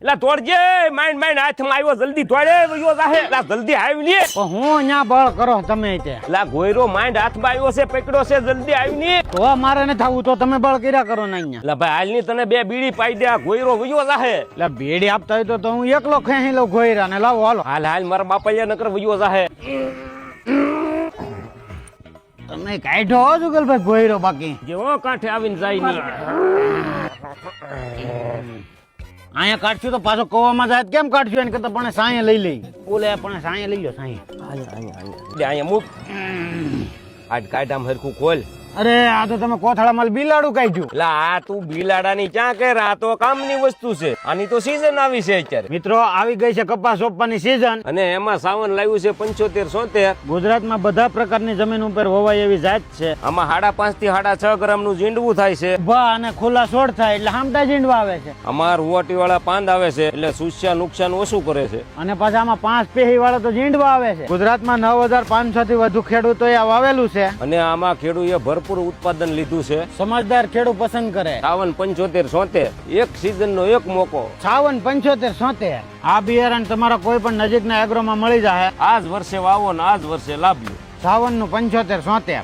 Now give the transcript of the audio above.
એટલે તોડજે mind mind હાથમાં આવ્યો જલ્દી તોડે વયો જાહે એટલે જલ્દી આવી ને પણ હું અહીંયા બળ કરો તમે તે એટલે ગોયરો માઇન્ડ હાથમાં આવ્યો છે પકડ્યો છે જલ્દી આવી ને તો મારે ન થવું તો તમે બળ કર્યા કરો ને અહીંયા એટલે ભાઈ હાલની તને બે બીડી પાઈ દે આ ગોયરો વયો જાહે એટલે બેડી આપતા હોય તો હું એકલો ખેંચી લઉં ઘોયરા ને લાવો હાલો હાલ હાલ મારા બાપા નકર વયો જાહે તમે કાઢો હો જુગલભાઈ ઘોયરો બાકી જેવો કાંઠે આવીને જાય ને અહીંયા કાઢશું તો પાછો કોવામાં જાય તો કેમ કાઢશું એને કરતા પણ સાંયે લઈ લઈ બોલે પણ સાંયે લઈ લો સાંયે અહીંયા મૂક આજ કાઢ આમ હરખું ખોલ અરે આ તો તમે કોથળામાં બિલાડું કાઢ્યું એટલે આ તું બિલાડાની ક્યાં કે આ તો કામની વસ્તુ છે આની તો સીઝન આવી છે અત્યારે મિત્રો આવી ગઈ છે કપાસ સોંપવાની સીઝન અને એમાં સાવન લાવ્યું છે 75-70 ગુજરાતમાં બધા પ્રકારની જમીન ઉપર વવાય એવી જાત છે આમાં 5.5 થી 6.5 ગ્રામનું ઝીંડવું થાય છે ઉભા અને ખુલ્લા છોડ થાય એટલે હામટા ઝીંડવા આવે છે અમાર રૂવાટી વાળા પાંદ આવે છે એટલે સુસ્યા નુકસાન ઓછું કરે છે અને પાછા આમાં 5 પેહી વાળા તો ઝીંડવા આવે છે ગુજરાતમાં 9500 થી વધુ ખેડૂતોએ આ વાવેલું છે અને આમાં ખેડૂએ ભરપૂર ઉત્પાદન લીધું છે સમજદાર ખેડૂત પસંદ કરે 55-75 એક સીઝન નો એક મોકો 55-75 આ બિયારણ તમારા કોઈ પણ નજીકના એગ્રોમાં મળી જાય આ જ વર્ષે વાવો ને આ જ વર્ષે લાવ્યું 55-75